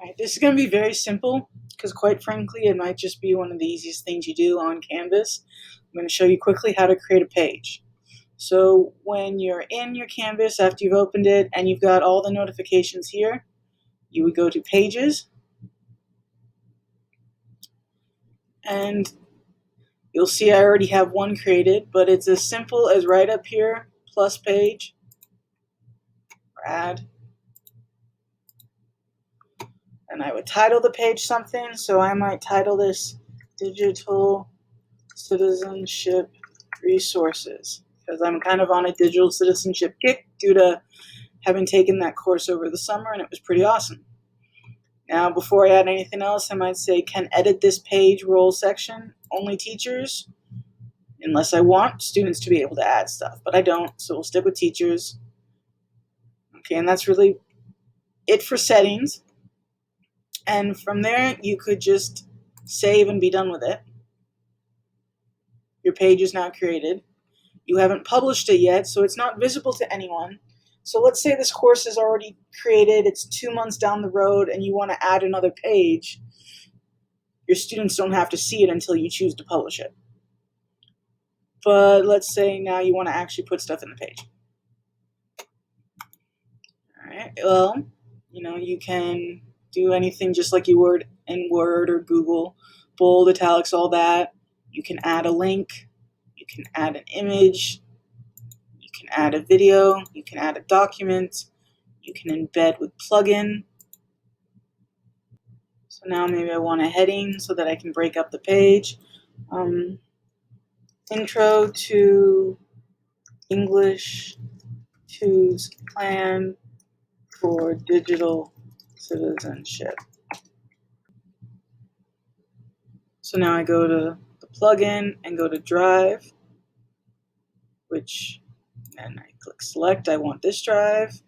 Right, this is going to be very simple because quite frankly, it might just be one of the easiest things you do on Canvas. I'm going to show you quickly how to create a page. So when you're in your Canvas after you've opened it and you've got all the notifications here, you would go to Pages, and you'll see I already have one created, but it's as simple as right up here, plus page, or add. And I would title the page something, so I might title this Digital Citizenship Resources, because I'm kind of on a digital citizenship kick due to having taken that course over the summer, and it was pretty awesome. Now, before I add anything else, I might say, can edit this page role section only teachers, unless I want students to be able to add stuff, but I don't, so we'll stick with teachers. Okay, and that's really it for settings. And from there, you could just save and be done with it. Your page is now created. You haven't published it yet, so it's not visible to anyone. So let's say this course is already created, it's 2 months down the road, and you want to add another page. Your students don't have to see it until you choose to publish it. But let's say now you want to actually put stuff in the page. All right, well, you can do anything just like you would in Word or Google, bold, italics, all that. You can add a link, you can add an image, you can add a video, you can add a document, you can embed with plugin. So now maybe I want a heading so that I can break up the page. Intro to English 2's plan for digital citizenship. So now I go to the plugin and go to Drive, and I click select, I want this drive.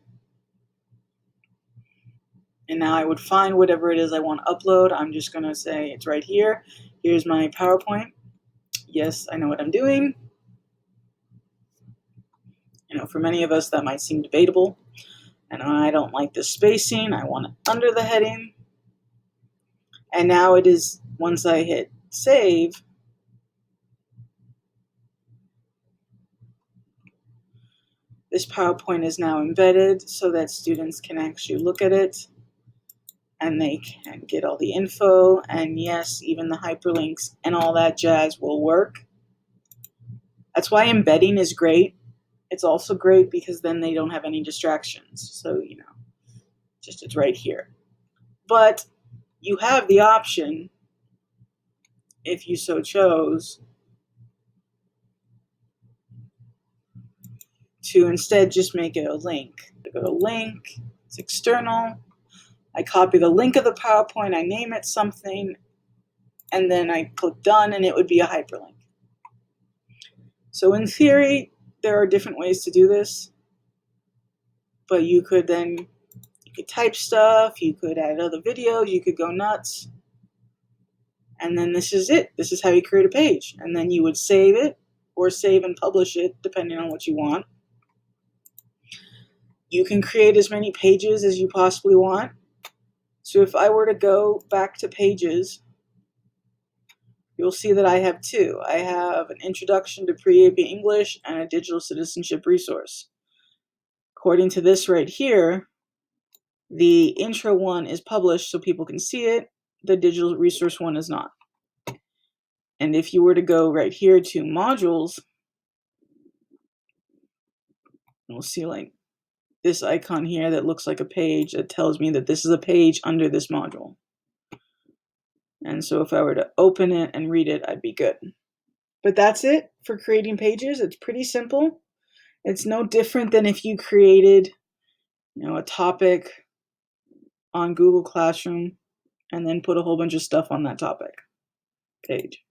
And now I would find whatever it is I want to upload. I'm just going to say it's right here. Here's my PowerPoint. Yes, I know what I'm doing. For many of us that might seem debatable. And I don't like the spacing. I want it under the heading. And now it is, once I hit save, this PowerPoint is now embedded so that students can actually look at it and they can get all the info. And yes, even the hyperlinks and all that jazz will work. That's why embedding is great. It's also great because then they don't have any distractions. So, it's right here. But you have the option, if you so chose, to instead just make it a link. I go to link, it's external. I copy the link of the PowerPoint, I name it something, and then I click done, and it would be a hyperlink. So in theory, there are different ways to do this, but you could type stuff, you could add other videos, you could go nuts, and then this is it. This is how you create a page, and then you would save it or save and publish it depending on what you want. You can create as many pages as you possibly want. So if I were to go back to pages, you'll see that I have two. I have an introduction to pre-AP English and a digital citizenship resource. According to this right here, the intro one is published so people can see it. The digital resource one is not. And if you were to go right here to modules, you'll see like this icon here that looks like a page that tells me that this is a page under this module. And so if I were to open it and read it, I'd be good. But that's it for creating pages. It's pretty simple. It's no different than if you created, a topic on Google Classroom and then put a whole bunch of stuff on that topic page.